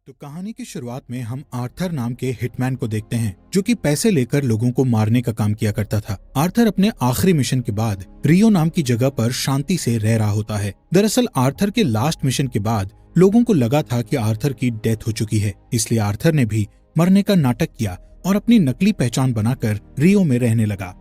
तो कहानी की शुरुआत में हम आर्थर नाम के हिटमैन को देखते हैं, जो कि पैसे लेकर लोगों को मारने का काम किया करता था। आर्थर अपने आखिरी मिशन के बाद रियो नाम की जगह पर शांति से रह रहा होता है। दरअसल आर्थर के लास्ट मिशन के बाद लोगों को लगा था कि आर्थर की डेथ हो चुकी है, इसलिए आर्थर ने भी मरने का नाटक किया और अपनी नकली पहचान बनाकर रियो में रहने लगा।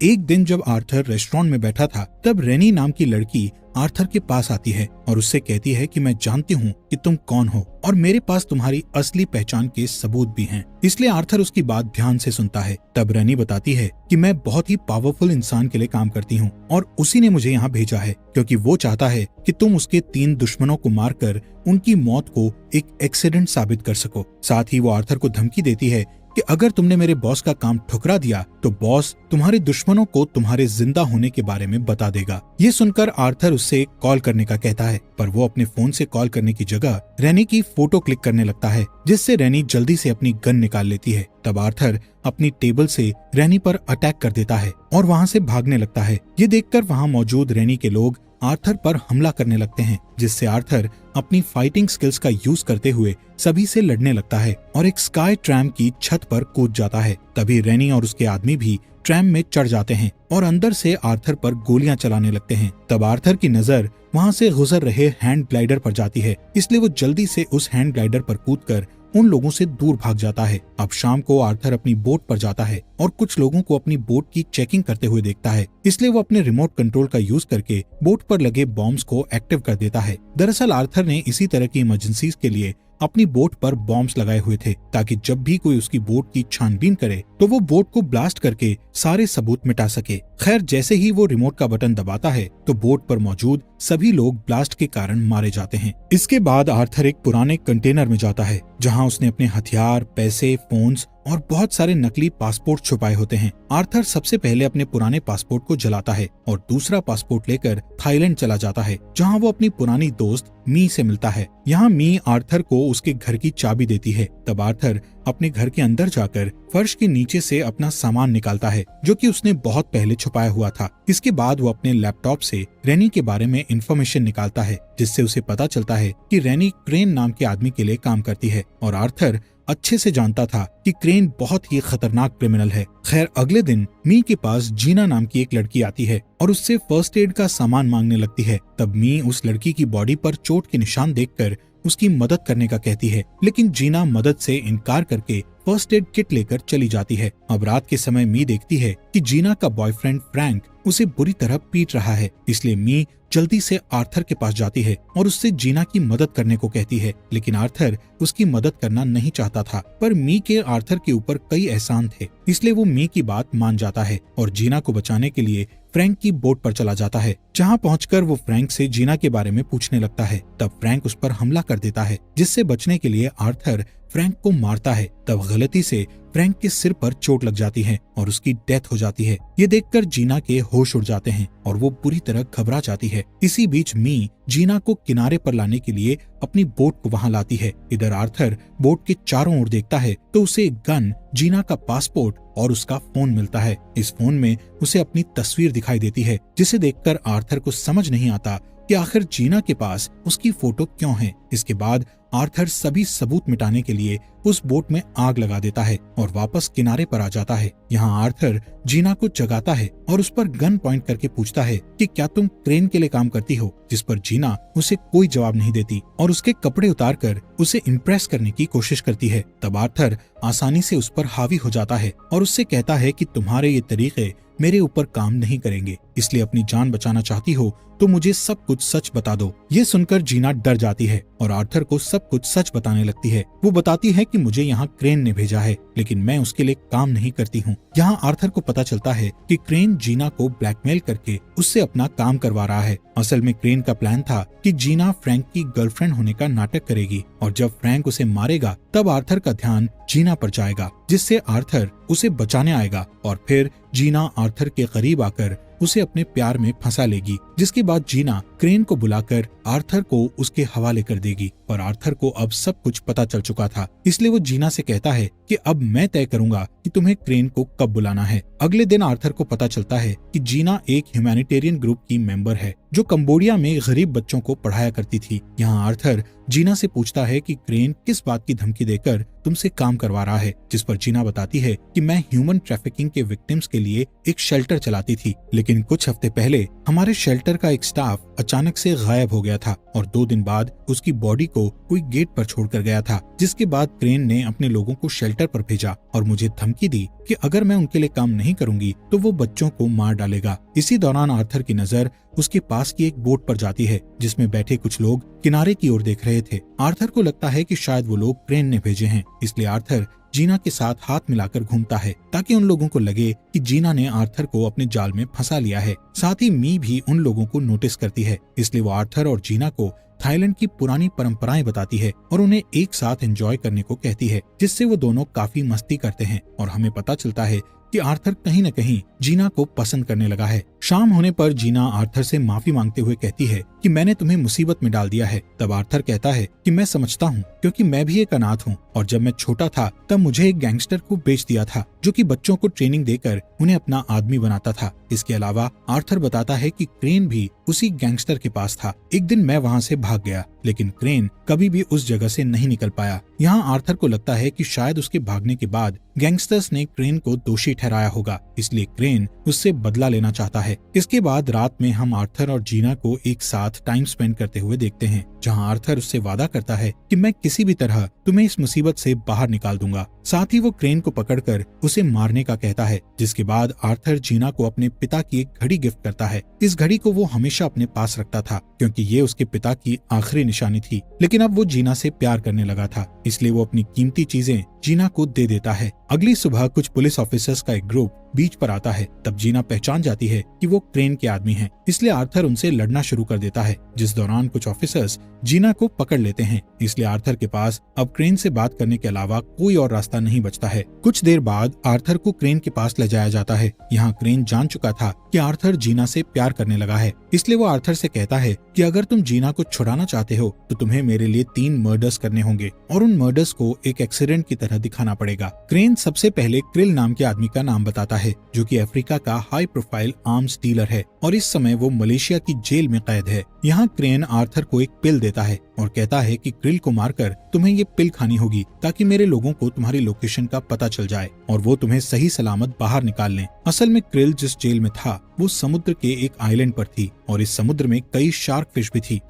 एक दिन जब आर्थर रेस्टोरेंट में बैठा था, तब रेनी नाम की लड़की आर्थर के पास आती है और उससे कहती है कि मैं जानती हूँ कि तुम कौन हो और मेरे पास तुम्हारी असली पहचान के सबूत भी हैं। इसलिए आर्थर उसकी बात ध्यान से सुनता है। तब रेनी बताती है कि मैं बहुत ही पावरफुल इंसान के लिए काम करती हूँ और उसी ने मुझे यहाँ भेजा है, क्योंकि वो चाहता है कि तुम उसके 3 दुश्मनों को मारकर उनकी मौत को एक एक्सीडेंट साबित कर सको। साथ ही वो आर्थर को धमकी देती है कि अगर तुमने मेरे बॉस का काम ठुकरा दिया तो बॉस तुम्हारे दुश्मनों को तुम्हारे जिंदा होने के बारे में बता देगा। ये सुनकर आर्थर उससे कॉल करने का कहता है, पर वो अपने फोन से कॉल करने की जगह रेनी की फोटो क्लिक करने लगता है, जिससे रेनी जल्दी से अपनी गन निकाल लेती है। तब आर्थर अपनी टेबल से रेनी पर अटैक कर देता है और वहाँ से भागने लगता है। ये देखकर वहाँ मौजूद रेनी के लोग आर्थर पर हमला करने लगते हैं, जिससे आर्थर अपनी फाइटिंग स्किल्स का यूज करते हुए सभी से लड़ने लगता है और एक स्काई ट्रैम की छत पर कूद जाता है। तभी रेनी और उसके आदमी भी ट्रैम में चढ़ जाते हैं और अंदर से आर्थर पर गोलियां चलाने लगते हैं। तब आर्थर की नजर वहां से गुजर रहे हैंड ग्लाइडर पर जाती है, इसलिए वो जल्दी से उस हैंड ग्लाइडर पर कूदकर उन लोगों से दूर भाग जाता है। अब शाम को आर्थर अपनी बोट पर जाता है और कुछ लोगों को अपनी बोट की चेकिंग करते हुए देखता है, इसलिए वो अपने रिमोट कंट्रोल का यूज करके बोट पर लगे बॉम्ब्स को एक्टिव कर देता है। दरअसल आर्थर ने इसी तरह की इमरजेंसीज के लिए अपनी बोट पर बॉम्ब्स लगाए हुए थे, ताकि जब भी कोई उसकी बोट की छानबीन करे तो वो बोट को ब्लास्ट करके सारे सबूत मिटा सके। खैर, जैसे ही वो रिमोट का बटन दबाता है तो बोट पर मौजूद सभी लोग ब्लास्ट के कारण मारे जाते हैं। इसके बाद आर्थर एक पुराने कंटेनर में जाता है, जहां उसने अपने हथियार, पैसे, फोन्स और बहुत सारे नकली पासपोर्ट छुपाए होते हैं। आर्थर सबसे पहले अपने पुराने पासपोर्ट को जलाता है और दूसरा पासपोर्ट लेकर थाईलैंड चला जाता है, जहां वो अपनी पुरानी दोस्त मी से मिलता है। यहाँ मी आर्थर को उसके घर की चाबी देती है। तब आर्थर अपने घर के अंदर जाकर फर्श के नीचे से अपना सामान निकालता है, जो कि उसने बहुत पहले छुपाया हुआ था। इसके बाद वो अपने लैपटॉप से रेनी के बारे में इंफॉर्मेशन निकालता है, जिससे उसे पता चलता है कि रेनी क्रेन नाम के आदमी के लिए काम करती है और आर्थर अच्छे से जानता था कि क्रेन बहुत ही खतरनाक क्रिमिनल है। खैर, अगले दिन मी के पास जीना नाम की एक लड़की आती है और उससे फर्स्ट एड का सामान मांगने लगती है। तब मी उस लड़की की बॉडी पर चोट के निशान देखकर उसकी मदद करने का कहती है, लेकिन जीना मदद से इनकार करके फर्स्ट एड किट लेकर चली जाती है। अब रात के समय मी देखती है कि जीना का बॉयफ्रेंड फ्रैंक उसे बुरी तरह पीट रहा है, इसलिए मी जल्दी से आर्थर के पास जाती है और उससे जीना की मदद करने को कहती है, लेकिन आर्थर उसकी मदद करना नहीं चाहता था। पर मी के आर्थर के ऊपर कई एहसान थे, इसलिए वो मी की बात मान जाता है और जीना को बचाने के लिए फ्रैंक की बोट पर चला जाता है, जहां पहुंचकर वो फ्रैंक से जीना के बारे में पूछने लगता है। तब फ्रैंक उस पर हमला कर देता है, जिससे बचने के लिए आर्थर फ्रैंक को मारता है। तब गलती से फ्रैंक के सिर पर चोट लग जाती है और उसकी डेथ हो जाती है। ये देखकर जीना के होश उड़ जाते हैं और वो बुरी तरह घबरा जाती है। इसी बीच मी जीना को किनारे पर लाने के लिए अपनी बोट को वहां लाती है। इधर आर्थर बोट के चारों ओर देखता है तो उसे एक गन, जीना का पासपोर्ट और उसका फोन मिलता है। इस फोन में उसे अपनी तस्वीर दिखाई देती है, जिसे देखकर आर्थर को समझ नहीं आता कि आखिर जीना के पास उसकी फोटो क्यों है। इसके बाद आर्थर सभी सबूत मिटाने के लिए उस बोट में आग लगा देता है और वापस किनारे पर आ जाता है। यहाँ आर्थर जीना को जगाता है और उस पर गन पॉइंट करके पूछता है कि क्या तुम क्रेन के लिए काम करती हो, जिस पर जीना उसे कोई जवाब नहीं देती और उसके कपड़े उतारकर उसे इम्प्रेस करने की कोशिश करती है। तब आर्थर आसानी से उस पर हावी हो जाता है और उससे कहता है कि तुम्हारे ये तरीके मेरे ऊपर काम नहीं करेंगे, इसलिए अपनी जान बचाना चाहती हो तो मुझे सब कुछ सच बता दो। ये सुनकर जीना डर जाती है और आर्थर को सब कुछ सच बताने लगती है। वो बताती है कि मुझे यहाँ क्रेन ने भेजा है, लेकिन मैं उसके लिए काम नहीं करती हूँ। यहाँ आर्थर को पता चलता है कि क्रेन जीना को ब्लैकमेल करके उससे अपना काम करवा रहा है। असल में क्रेन का प्लान था कि जीना फ्रैंक की गर्लफ्रेंड होने का नाटक करेगी और जब फ्रैंक उसे मारेगा तब आर्थर का ध्यान जीना पर जाएगा, जिससे आर्थर उसे बचाने आएगा और फिर जीना आर्थर के करीब आकर उसे अपने प्यार में फंसा लेगी, जिसके बाद जीना क्रेन को बुलाकर आर्थर को उसके हवाले कर देगी। पर आर्थर को अब सब कुछ पता चल चुका था, इसलिए वो जीना से कहता है कि अब मैं तय करूंगा कि तुम्हें क्रेन को कब बुलाना है। अगले दिन आर्थर को पता चलता है कि जीना एक ह्यूमैनिटेरियन ग्रुप की मेंबर है जो कंबोडिया में गरीब बच्चों को पढ़ाया करती थी। यहाँ आर्थर जीना से पूछता है कि क्रेन किस बात की धमकी देकर तुमसे काम करवा रहा है, जिस पर जीना बताती है कि मैं ह्यूमन ट्रैफिकिंग के विक्टिम्स के लिए एक शेल्टर चलाती थी, लेकिन कुछ हफ्ते पहले हमारे शेल्टर का एक स्टाफ अचानक से गायब हो गया था और 2 दिन बाद उसकी बॉडी को कोई गेट पर छोड़कर गया था, जिसके बाद क्रेन ने अपने लोगों को शेल्टर पर भेजा और मुझे धमकी दी कि अगर मैं उनके लिए काम नहीं करूंगी तो वो बच्चों को मार डालेगा। इसी दौरान आर्थर की नजर उसके पास की एक बोट पर जाती है जिसमें बैठे कुछ लोग किनारे की ओर देख रहे थे। आर्थर को लगता है कि शायद वो लोग क्रेन ने भेजे हैं, इसलिए आर्थर जीना के साथ हाथ मिलाकर घूमता है ताकि उन लोगों को लगे कि जीना ने आर्थर को अपने जाल में फंसा लिया है। साथ ही मी भी उन लोगों को नोटिस करती है, इसलिए वो आर्थर और जीना को थाईलैंड की पुरानी परंपराएं बताती है और उन्हें एक साथ एंजॉय करने को कहती है, जिससे वो दोनों काफी मस्ती करते हैं और हमें पता चलता है कि आर्थर कहीं न कहीं जीना को पसंद करने लगा है। शाम होने पर जीना आर्थर से माफी मांगते हुए कहती है कि मैंने तुम्हें मुसीबत में डाल दिया है। तब आर्थर कहता है कि मैं समझता हूँ क्योंकि मैं भी एक अनाथ हूँ और जब मैं छोटा था तब मुझे एक गैंगस्टर को बेच दिया था जो कि बच्चों को ट्रेनिंग देकर उन्हें अपना आदमी बनाता था। इसके अलावा आर्थर बताता है कि क्रेन भी उसी गैंगस्टर के पास था। एक दिन मैं वहाँ से भाग गया लेकिन क्रेन कभी भी उस जगह से नहीं निकल पाया। यहाँ आर्थर को लगता है कि शायद उसके भागने के बाद गैंगस्टर्स ने क्रेन को दोषी ठहराया होगा, इसलिए क्रेन उससे बदला लेना चाहता है। इसके बाद रात में हम आर्थर और जीना को एक साथ टाइम स्पेंड करते हुए देखते हैं, जहाँ आर्थर उससे वादा करता है कि मैं किसी भी तरह तुम्हें इस मुसीबत से बाहर निकाल दूंगा। साथ ही वो क्रेन को पकड़कर उसे मारने का कहता है, जिसके बाद आर्थर जीना को अपने पिता की एक घड़ी गिफ्ट करता है। इस घड़ी को वो हमेशा अपने पास रखता था क्योंकि ये उसके पिता की आखिरी निशानी थी, लेकिन अब वो जीना से प्यार करने लगा था, इसलिए वो अपनी कीमती चीजें जीना को दे देता है। अगली सुबह कुछ पुलिस ऑफिसर्स का एक ग्रुप बीच पर आता है। तब जीना पहचान जाती है कि वो क्रेन के आदमी हैं, इसलिए आर्थर उनसे लड़ना शुरू कर देता है, जिस दौरान कुछ ऑफिसर्स जीना को पकड़ लेते हैं। इसलिए आर्थर के पास अब क्रेन से बात करने के अलावा कोई और रास्ता नहीं बचता है। कुछ देर बाद आर्थर को क्रेन के पास ले जाया जाता है। यहाँ क्रेन जान चुका था कि आर्थर जीना से प्यार करने लगा है, इसलिए वो आर्थर से कहता है कि अगर तुम जीना को छुड़ाना चाहते हो तो तुम्हें मेरे लिए 3 मर्डर्स करने होंगे और उन मर्डर्स को एक एक्सीडेंट की तरह दिखाना पड़ेगा। क्रेन सबसे पहले क्रिल नाम के आदमी का नाम बताता है जो कि अफ्रीका का हाई प्रोफाइल आर्म्स डीलर है और इस समय वो मलेशिया की जेल में कैद है। यहाँ क्रेन आर्थर को एक पिल देता है और कहता है कि क्रिल को मारकर तुम्हें ये पिल खानी होगी ताकि मेरे लोगों को तुम्हारी लोकेशन का पता चल जाए और वो तुम्हें सही सलामत बाहर निकाल लें। असल में क्रिल जिस जेल में था वो समुद्र के एक आइलैंड पर थी और इस समुद्र में कई शार्क फिश भी थी।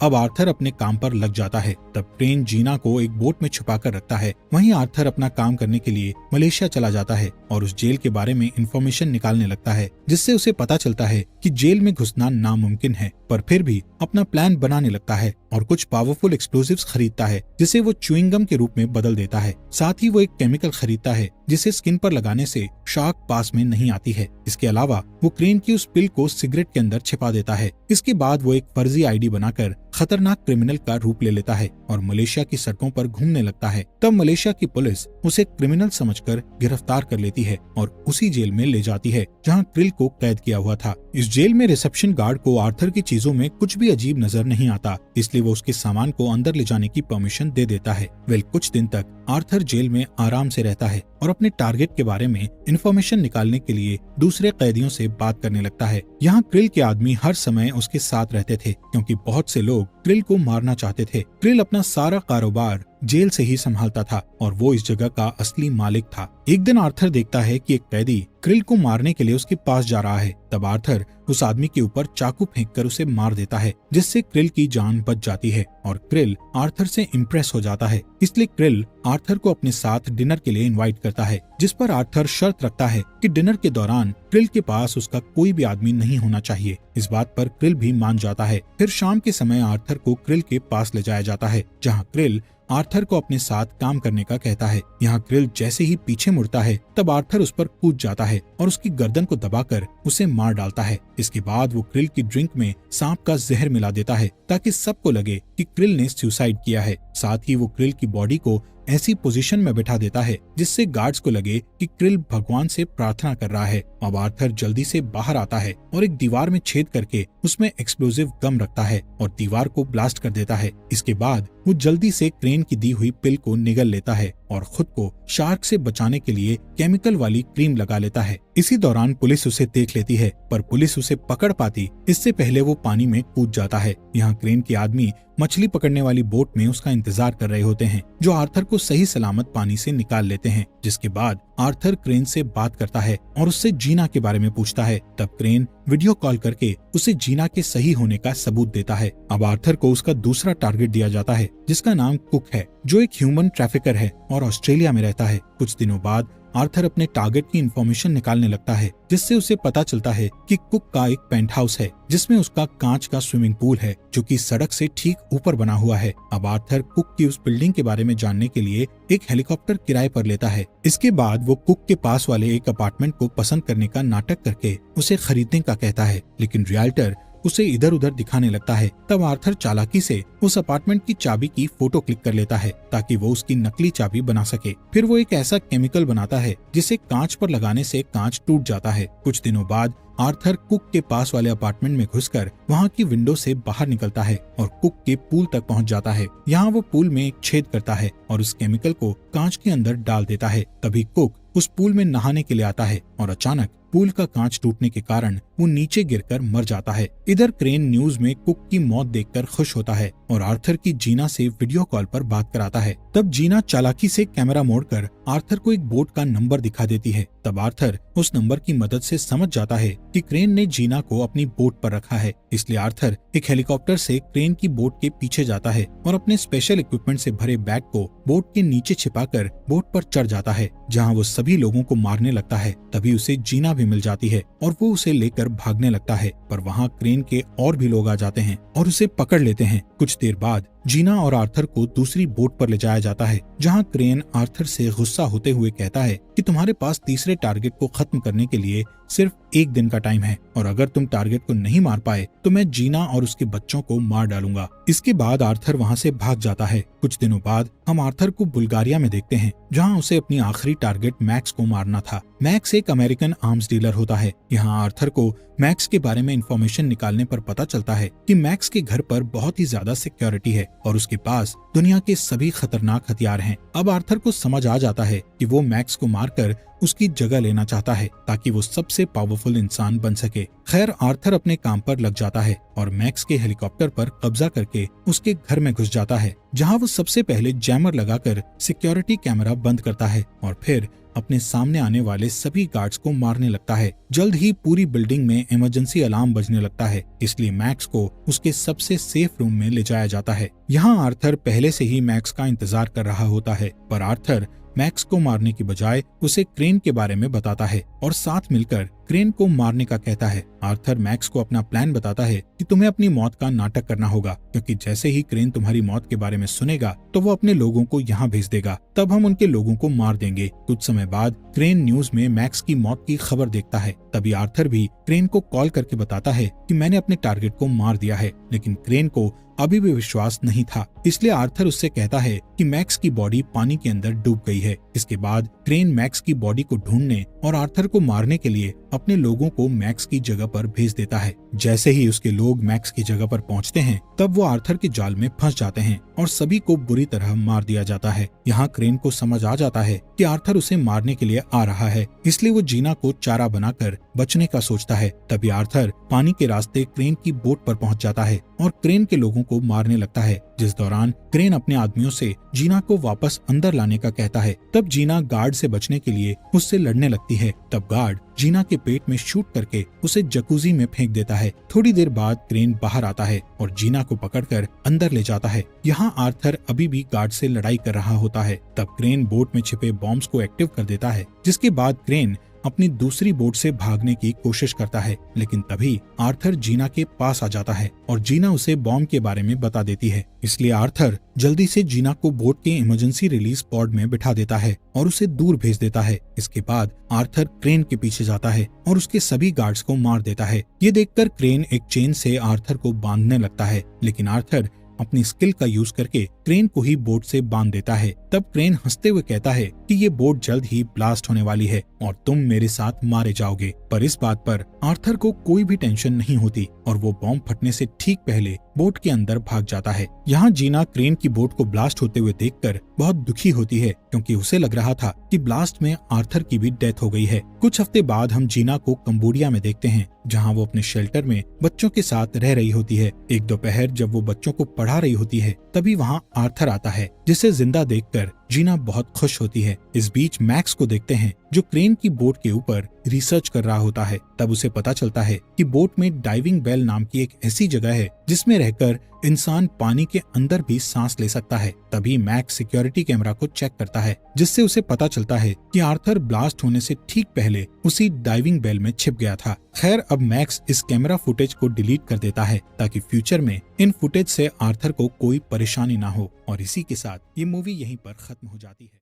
अब आर्थर अपने काम पर लग जाता है। तब क्रेन जीना को एक बोट में छुपा कर रखता है। वहीं आर्थर अपना काम करने के लिए मलेशिया चला जाता है और उस जेल के बारे में इंफॉर्मेशन निकालने लगता है, जिससे उसे पता चलता है कि जेल में घुसना नामुमकिन है, पर फिर भी अपना प्लान बनाने लगता है और कुछ पावरफुल एक्सप्लोजिव्स खरीदता है जिसे वो च्युइंगम के रूप में बदल देता है। साथ ही वो एक केमिकल खरीदता है जिसे स्किन पर लगाने से शार्क पास में नहीं आती है। इसके अलावा वो क्रेन की उस पिल को सिगरेट के अंदर छिपा देता है। इसके बाद वो एक फर्जी आईडी बनाकर खतरनाक क्रिमिनल का रूप ले लेता है और मलेशिया की सड़कों पर घूमने लगता है। तब मलेशिया की पुलिस उसे क्रिमिनल समझकर गिरफ्तार कर लेती है और उसी जेल में ले जाती है जहां क्रिल को कैद किया हुआ था। इस जेल में रिसेप्शन गार्ड को आर्थर की चीजों में कुछ भी अजीब नजर नहीं आता, इसलिए वो उसके सामान को अंदर ले जाने की परमिशन दे देता है। कुछ दिन तक आर्थर जेल में आराम से रहता है और अपने टारगेट के बारे में इंफॉर्मेशन निकालने के लिए दूसरे कैदियों से बात करने लगता है। यहाँ क्रिल के आदमी हर समय उसके साथ रहते थे क्योंकि बहुत से लोग क्रिल को मारना चाहते थे। क्रिल अपना सारा कारोबार जेल से ही संभालता था और वो इस जगह का असली मालिक था। एक दिन आर्थर देखता है कि एक कैदी क्रिल को मारने के लिए उसके पास जा रहा है। तब आर्थर उस आदमी के ऊपर चाकू फेंककर उसे मार देता है, जिससे क्रिल की जान बच जाती है और क्रिल आर्थर से इम्प्रेस हो जाता है। इसलिए क्रिल आर्थर को अपने साथ डिनर के लिए इनवाइट करता है, जिस पर आर्थर शर्त रखता है कि डिनर के दौरान क्रिल के पास उसका कोई भी आदमी नहीं होना चाहिए। इस बात पर क्रिल भी मान जाता है। फिर शाम के समय आर्थर को क्रिल के पास ले जाया जाता है, जहाँ क्रिल आर्थर को अपने साथ काम करने का कहता है। यहाँ क्रिल जैसे ही पीछे मुड़ता है तब आर्थर उस पर कूद जाता है और उसकी गर्दन को दबाकर उसे मार डालता है। इसके बाद वो क्रिल की ड्रिंक में सांप का जहर मिला देता है ताकि सबको लगे कि क्रिल ने सुसाइड किया है। साथ ही वो क्रिल की बॉडी को ऐसी पोजीशन में बिठा देता है जिससे गार्ड्स को लगे कि क्रिल भगवान से प्रार्थना कर रहा है। अब आर्थर जल्दी से बाहर आता है और एक दीवार में छेद करके उसमें एक्सप्लोजिव गम रखता है और दीवार को ब्लास्ट कर देता है। इसके बाद वो जल्दी से क्रेन की दी हुई पिल को निगल लेता है और खुद को शार्क से बचाने के लिए केमिकल वाली क्रीम लगा लेता है। इसी दौरान पुलिस उसे देख लेती है, पर पुलिस उसे पकड़ पाती इससे पहले वो पानी में कूद जाता है। यहाँ क्रेन के आदमी मछली पकड़ने वाली बोट में उसका इंतजार कर रहे होते हैं, जो आर्थर को सही सलामत पानी से निकाल लेते हैं। जिसके बाद आर्थर क्रेन से बात करता है और उससे जीना के बारे में पूछता है। तब क्रेन वीडियो कॉल करके उसे जीना के सही होने का सबूत देता है। अब आर्थर को उसका दूसरा टारगेट दिया जाता है, जिसका नाम कुक है, जो एक ह्यूमन ट्रैफिकर है और ऑस्ट्रेलिया में रहता है। कुछ दिनों बाद आर्थर अपने टारगेट की इंफॉर्मेशन निकालने लगता है, जिससे उसे पता चलता है कि कुक का एक पेंट हाउस है, जिसमें उसका कांच का स्विमिंग पूल है, जो कि सड़क से ठीक ऊपर बना हुआ है। अब आर्थर कुक की उस बिल्डिंग के बारे में जानने के लिए एक हेलीकॉप्टर किराए पर लेता है। इसके बाद वो कुक के पास वाले एक अपार्टमेंट को पसंद करने का नाटक करके उसे खरीदने का कहता है, लेकिन रियल्टर उसे इधर उधर दिखाने लगता है। तब आर्थर चालाकी से उस अपार्टमेंट की चाबी की फोटो क्लिक कर लेता है ताकि वो उसकी नकली चाबी बना सके। फिर वो एक ऐसा केमिकल बनाता है जिसे कांच पर लगाने से कांच टूट जाता है। कुछ दिनों बाद आर्थर कुक के पास वाले अपार्टमेंट में घुसकर वहाँ की विंडो से बाहर निकलता है और कुक के पूल तक पहुँच जाता है। यहाँ वो पूल में एक छेद करता है और उस केमिकल को कांच के अंदर डाल देता है। तभी कुक उस पूल में नहाने के लिए आता है और अचानक पूल का कांच टूटने के कारण वो नीचे गिरकर मर जाता है। इधर क्रेन न्यूज में कुक की मौत देखकर खुश होता है और आर्थर की जीना से वीडियो कॉल पर बात कराता है। तब जीना चालाकी से कैमरा मोड़कर आर्थर को एक बोट का नंबर दिखा देती है। तब आर्थर उस नंबर की मदद से समझ जाता है कि क्रेन ने जीना को अपनी बोट पर रखा है। इसलिए आर्थर एक हेलीकॉप्टर से क्रेन की बोट के पीछे जाता है और अपने स्पेशल इक्विपमेंट से भरे बैग को बोट के नीचे छिपाकर बोट पर चढ़ जाता है, जहाँ वो सभी लोगों को मारने लगता है। तभी उसे जीना भी मिल जाती है और वो उसे लेकर भागने लगता है, पर वहाँ क्रेन के और भी लोग आ जाते हैं और उसे पकड़ लेते हैं। कुछ देर बाद जीना और आर्थर को दूसरी बोट पर ले जाया जाता है, जहाँ क्रेन आर्थर से गुस्सा होते हुए कहता है कि तुम्हारे पास तीसरे टारगेट को खत्म करने के लिए सिर्फ एक दिन का टाइम है और अगर तुम टारगेट को नहीं मार पाए तो मैं जीना और उसके बच्चों को मार डालूंगा। इसके बाद आर्थर वहाँ से भाग जाता है। कुछ दिनों बाद हम आर्थर को बुल्गारिया में देखते हैं, जहाँ उसे अपनी आखिरी टारगेट मैक्स को मारना था। मैक्स एक अमेरिकन आर्म्स डीलर होता है। यहाँ आर्थर को मैक्स के बारे में इंफॉर्मेशन निकालने पर पता चलता है कि मैक्स के घर पर बहुत ही ज्यादा सिक्योरिटी है और उसके पास दुनिया के सभी खतरनाक हथियार हैं। अब आर्थर को समझ आ जाता है कि वो मैक्स को मारकर उसकी जगह लेना चाहता है ताकि वो सबसे पावरफुल इंसान बन सके। खैर आर्थर अपने काम पर लग जाता है और मैक्स के हेलीकॉप्टर पर कब्जा करके उसके घर में घुस जाता है, जहां वो सबसे पहले जैमर लगाकर सिक्योरिटी कैमरा बंद करता है और फिर अपने सामने आने वाले सभी गार्ड्स को मारने लगता है। जल्द ही पूरी बिल्डिंग में इमरजेंसी अलार्म बजने लगता है, इसलिए मैक्स को उसके सबसे सेफ रूम में ले जाया जाता है। यहाँ आर्थर पहले से ही मैक्स का इंतजार कर रहा होता है, पर आर्थर मैक्स को मारने की बजाय उसे क्रेन के बारे में बताता है और साथ मिलकर क्रेन को मारने का कहता है। आर्थर मैक्स को अपना प्लान बताता है कि तुम्हें अपनी मौत का नाटक करना होगा, क्योंकि जैसे ही क्रेन तुम्हारी मौत के बारे में सुनेगा तो वो अपने लोगों को यहाँ भेज देगा, तब हम उनके लोगों को मार देंगे। कुछ समय बाद क्रेन न्यूज में मैक्स की मौत की खबर देखता है। तभी आर्थर भी क्रेन को कॉल करके बताता है कि मैंने अपने टारगेट को मार दिया है, लेकिन क्रेन को अभी भी विश्वास नहीं था। इसलिए आर्थर उससे कहता है कि मैक्स की बॉडी पानी के अंदर डूब गई है। इसके बाद क्रेन मैक्स की बॉडी को ढूंढने और आर्थर को मारने के लिए अपने लोगों को मैक्स की जगह पर भेज देता है। जैसे ही उसके लोग मैक्स की जगह पर पहुंचते हैं, तब वो आर्थर के जाल में फंस जाते हैं और सभी को बुरी तरह मार दिया जाता है। यहाँ क्रेन को समझ आ जाता है कि आर्थर उसे मारने के लिए आ रहा है, इसलिए वो जीना को चारा बनाकर बचने का सोचता है। तभी आर्थर पानी के रास्ते क्रेन की बोट पर पहुंच जाता है और क्रेन के लोगों को मारने लगता है, जिस दौरान क्रेन अपने आदमियों से जीना को वापस अंदर लाने का कहता है। तब जीना गार्ड से बचने के लिए उससे लड़ने लगती है। तब गार्ड जीना के पेट में शूट करके उसे जकूजी में फेंक देता है। थोड़ी देर बाद क्रेन बाहर आता है और जीना को पकड़कर अंदर ले जाता है। यहाँ आर्थर अभी भी गार्ड से लड़ाई कर रहा होता है। तब क्रेन बोट में छिपे बॉम्ब्स को एक्टिव कर देता है, जिसके बाद क्रेन अपनी दूसरी बोट से भागने की कोशिश करता है, लेकिन तभी आर्थर जीना के पास आ जाता है और जीना उसे बॉम्ब के बारे में बता देती है। इसलिए आर्थर जल्दी से जीना को बोट के इमरजेंसी रिलीज पॉड में बिठा देता है और उसे दूर भेज देता है। इसके बाद आर्थर क्रेन के पीछे जाता है और उसके सभी गार्ड्स को मार देता है। ये देखकर क्रेन एक चेन से आर्थर को बांधने लगता है, लेकिन आर्थर अपनी स्किल का यूज करके क्रेन को ही बोट से बांध देता है। तब क्रेन हंसते हुए कहता है कि ये बोट जल्द ही ब्लास्ट होने वाली है और तुम मेरे साथ मारे जाओगे। पर इस बात पर आर्थर को कोई भी टेंशन नहीं होती और वो बॉम्ब फटने से ठीक पहले बोट के अंदर भाग जाता है। यहाँ जीना क्रेन की बोट को ब्लास्ट होते हुए देखकर बहुत दुखी होती है, क्योंकि उसे लग रहा था कि ब्लास्ट में आर्थर की भी डेथ हो गई है। कुछ हफ्ते बाद हम जीना को कंबोडिया में देखते हैं, जहाँ वो अपने शेल्टर में बच्चों के साथ रह रही होती है। एक दोपहर जब वो बच्चों को पढ़ा रही होती है, तभी वहाँ आर्थर आता है, जिसे जिंदा देखकर जीना बहुत खुश होती है। इस बीच मैक्स को देखते हैं, जो क्रेन की बोट के ऊपर रिसर्च कर रहा होता है। तब उसे पता चलता है कि बोट में डाइविंग बेल नाम की एक ऐसी जगह है जिसमें रहकर इंसान पानी के अंदर भी सांस ले सकता है। तभी मैक्स सिक्योरिटी कैमरा को चेक करता है, जिससे उसे पता चलता है कि आर्थर ब्लास्ट होने से ठीक पहले उसी डाइविंग बेल में छिप गया था। खैर, अब मैक्स इस कैमरा फुटेज को डिलीट कर देता है ताकि फ्यूचर में इन फुटेज से आर्थर को कोई परेशानी ना हो। और इसी के साथ ये मूवी यहीं पर खत्म हो जाती है।